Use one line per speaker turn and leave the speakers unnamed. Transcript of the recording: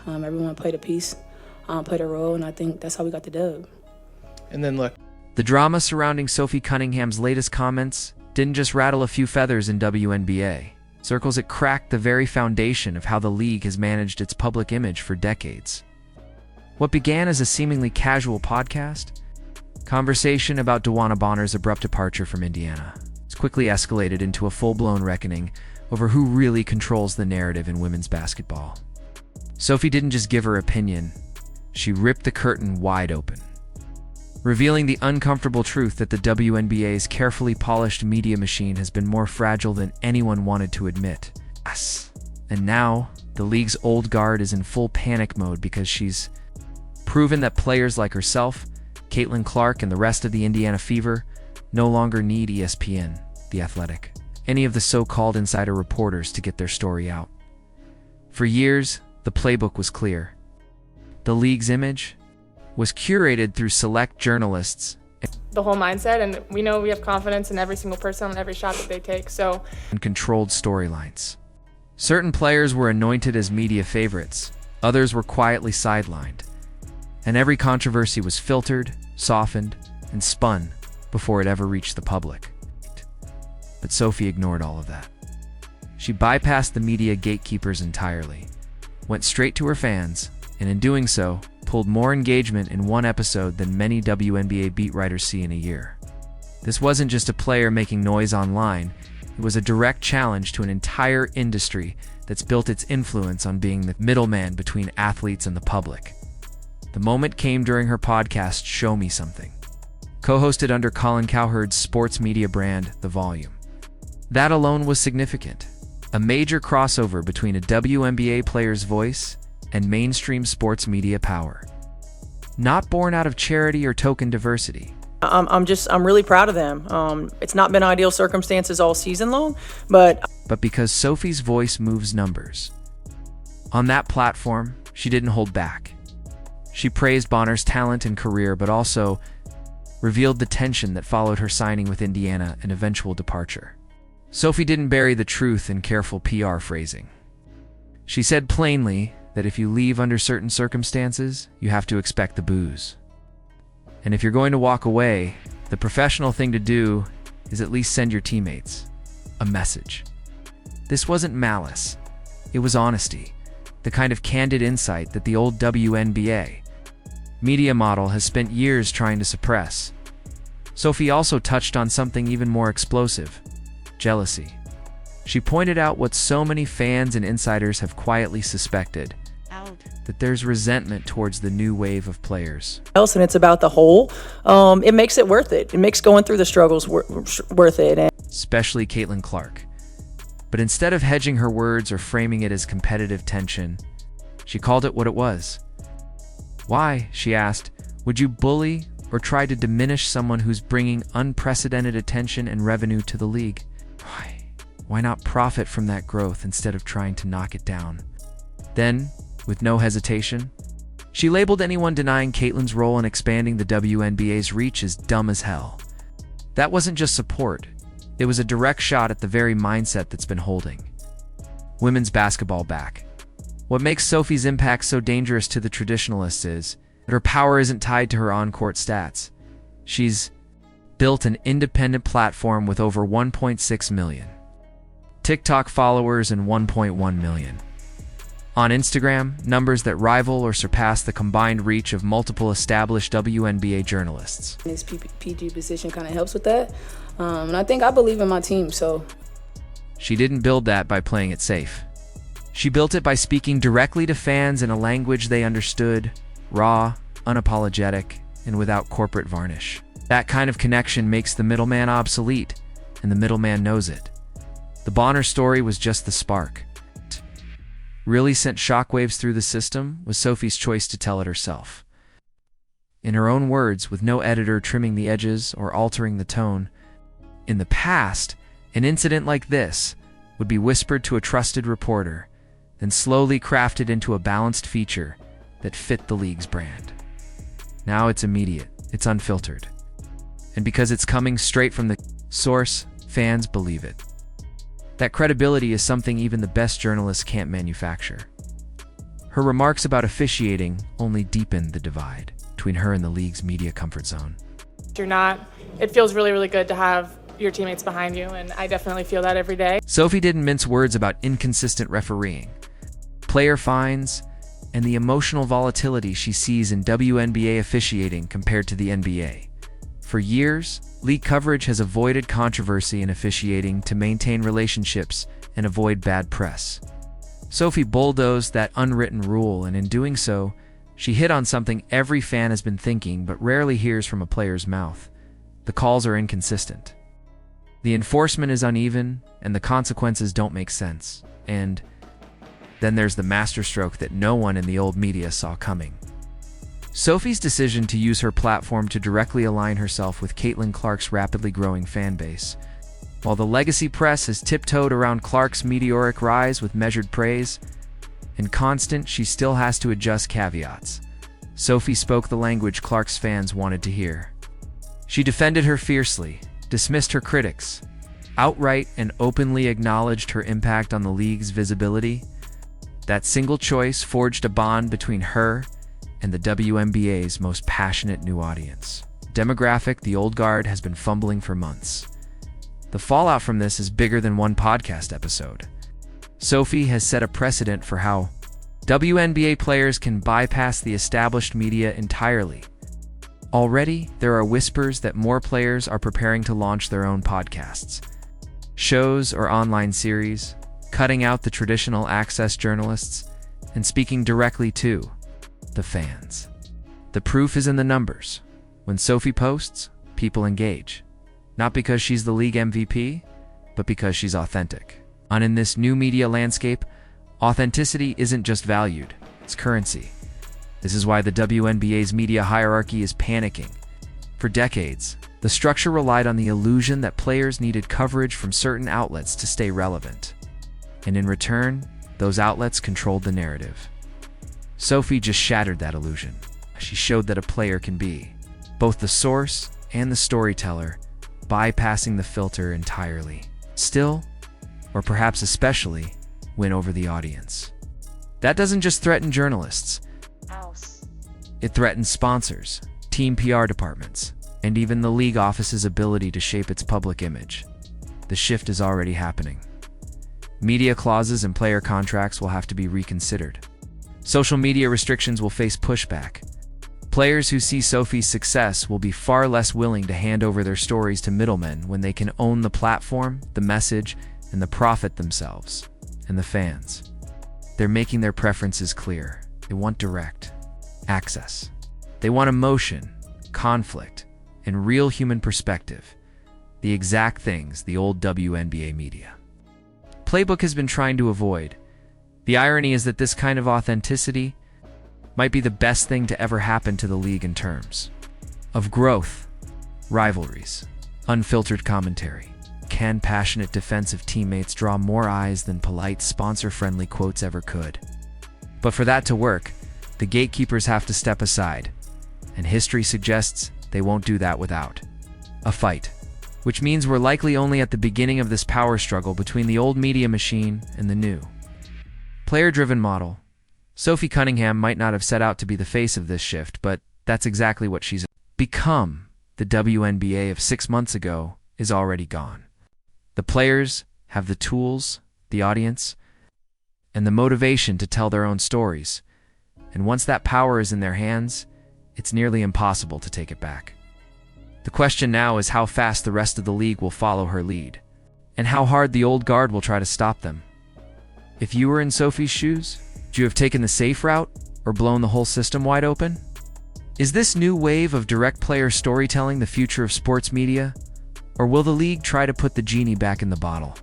Everyone played a piece, played a role, and I think that's how we got the dub.
And then look.
The drama surrounding Sophie Cunningham's latest comments didn't just rattle a few feathers in WNBA. Circles it cracked the very foundation of how the league has managed its public image for decades. What began as a seemingly casual podcast, conversation about DeWanna Bonner's abrupt departure from Indiana, has quickly escalated into a full-blown reckoning over who really controls the narrative in women's basketball. Sophie didn't just give her opinion, she ripped the curtain wide open, revealing the uncomfortable truth that the WNBA's carefully polished media machine has been more fragile than anyone wanted to admit. Yes. And now, the league's old guard is in full panic mode because she's proven that players like herself, Caitlin Clark, and the rest of the Indiana Fever no longer need ESPN, The Athletic, any of the so-called insider reporters to get their story out. For years, the playbook was clear. The league's image was curated through select journalists.
The whole mindset, and we know we have confidence in every single person on every shot that they take,
and controlled storylines. Certain players were anointed as media favorites, others were quietly sidelined, and every controversy was filtered, softened, and spun before it ever reached the public. But Sophie ignored all of that. She bypassed the media gatekeepers entirely, went straight to her fans, and in doing so, pulled more engagement in one episode than many WNBA beat writers see in a year. This wasn't just a player making noise online, it was a direct challenge to an entire industry that's built its influence on being the middleman between athletes and the public. The moment came during her podcast, Show Me Something, co-hosted under Colin Cowherd's sports media brand, The Volume. That alone was significant, a major crossover between a WNBA player's voice and mainstream sports media power. Not born out of charity or token diversity.
I'm really proud of them. It's not been ideal circumstances all season long, but
because Sophie's voice moves numbers. On that platform, she didn't hold back. She praised Bonner's talent and career, but also revealed the tension that followed her signing with Indiana and eventual departure. Sophie didn't bury the truth in careful PR phrasing. She said plainly that if you leave under certain circumstances, you have to expect the booze. And if you're going to walk away, the professional thing to do is at least send your teammates a message. This wasn't malice. It was honesty, the kind of candid insight that the old WNBA media model has spent years trying to suppress. Sophie also touched on something even more explosive: jealousy. She pointed out what so many fans and insiders have quietly suspected, that there's resentment towards the new wave of players.
And it's about the whole. It makes it worth it. It makes going through the struggles worth it.
Especially Caitlin Clark. But instead of hedging her words or framing it as competitive tension, she called it what it was. Why, she asked, would you bully or try to diminish someone who's bringing unprecedented attention and revenue to the league? Why not profit from that growth instead of trying to knock it down? Then, with no hesitation, she labeled anyone denying Caitlin's role in expanding the WNBA's reach as dumb as hell. That wasn't just support, it was a direct shot at the very mindset that's been holding women's basketball back. What makes Sophie's impact so dangerous to the traditionalists is that her power isn't tied to her on-court stats. She's built an independent platform with over 1.6 million TikTok followers and 1.1 million. On Instagram, numbers that rival or surpass the combined reach of multiple established WNBA journalists.
This PG position kind of helps with that, and I believe in my team, so.
She didn't build that by playing it safe. She built it by speaking directly to fans in a language they understood, raw, unapologetic, and without corporate varnish. That kind of connection makes the middleman obsolete, and the middleman knows it. The Bonner story was just the spark. Really sent shockwaves through the system was Sophie's choice to tell it herself. In her own words, with no editor trimming the edges or altering the tone, in the past, an incident like this would be whispered to a trusted reporter, then slowly crafted into a balanced feature that fit the league's brand. Now it's immediate, it's unfiltered. And because it's coming straight from the source, fans believe it. That credibility is something even the best journalists can't manufacture. Her remarks about officiating only deepened the divide between her and the league's media comfort zone.
It feels really, really good to have your teammates behind you, and I definitely feel that every day.
Sophie didn't mince words about inconsistent refereeing, player fines, and the emotional volatility she sees in WNBA officiating compared to the NBA. For years, league coverage has avoided controversy in officiating to maintain relationships and avoid bad press. Sophie bulldozed that unwritten rule, and in doing so, she hit on something every fan has been thinking but rarely hears from a player's mouth. The calls are inconsistent. The enforcement is uneven, and the consequences don't make sense. And then there's the masterstroke that no one in the old media saw coming. Sophie's decision to use her platform to directly align herself with Caitlin Clark's rapidly growing fan base. While the legacy press has tiptoed around Clark's meteoric rise with measured praise, in constant, she still has to adjust caveats. Sophie spoke the language Clark's fans wanted to hear. She defended her fiercely, dismissed her critics, outright and openly acknowledged her impact on the league's visibility. That single choice forged a bond between her and the WNBA's most passionate new audience. Demographic the old guard has been fumbling for months. The fallout from this is bigger than one podcast episode. Sophie has set a precedent for how WNBA players can bypass the established media entirely. Already, there are whispers that more players are preparing to launch their own podcasts, shows, or online series, cutting out the traditional access journalists and speaking directly to the fans. The proof is in the numbers. When Sophie posts, people engage. Not because she's the league MVP, but because she's authentic. And in this new media landscape, authenticity isn't just valued, it's currency. This is why the WNBA's media hierarchy is panicking. For decades, the structure relied on the illusion that players needed coverage from certain outlets to stay relevant. And in return, those outlets controlled the narrative. Sophie just shattered that illusion. She showed that a player can be both the source and the storyteller, bypassing the filter entirely. Still, or perhaps especially, win over the audience. That doesn't just threaten journalists. It threatens sponsors, team PR departments, and even the league office's ability to shape its public image. The shift is already happening. Media clauses and player contracts will have to be reconsidered. Social media restrictions will face pushback. Players who see Sophie's success will be far less willing to hand over their stories to middlemen when they can own the platform, the message, and the profit themselves, and the fans. They're making their preferences clear. They want direct access. They want emotion, conflict, and real human perspective. The exact things the old WNBA media playbook has been trying to avoid. The irony is that this kind of authenticity might be the best thing to ever happen to the league in terms of growth, rivalries, unfiltered commentary. Can passionate defense of teammates draw more eyes than polite sponsor-friendly quotes ever could? But for that to work, the gatekeepers have to step aside, and history suggests they won't do that without a fight. Which means we're likely only at the beginning of this power struggle between the old media machine and the new player-driven model. Sophie Cunningham might not have set out to be the face of this shift, but that's exactly what she's become. The WNBA of 6 months ago is already gone. The players have the tools, the audience, and the motivation to tell their own stories. And once that power is in their hands, it's nearly impossible to take it back. The question now is how fast the rest of the league will follow her lead, and how hard the old guard will try to stop them. If you were in Sophie's shoes, would you have taken the safe route or blown the whole system wide open? Is this new wave of direct player storytelling the future of sports media? Or will the league try to put the genie back in the bottle?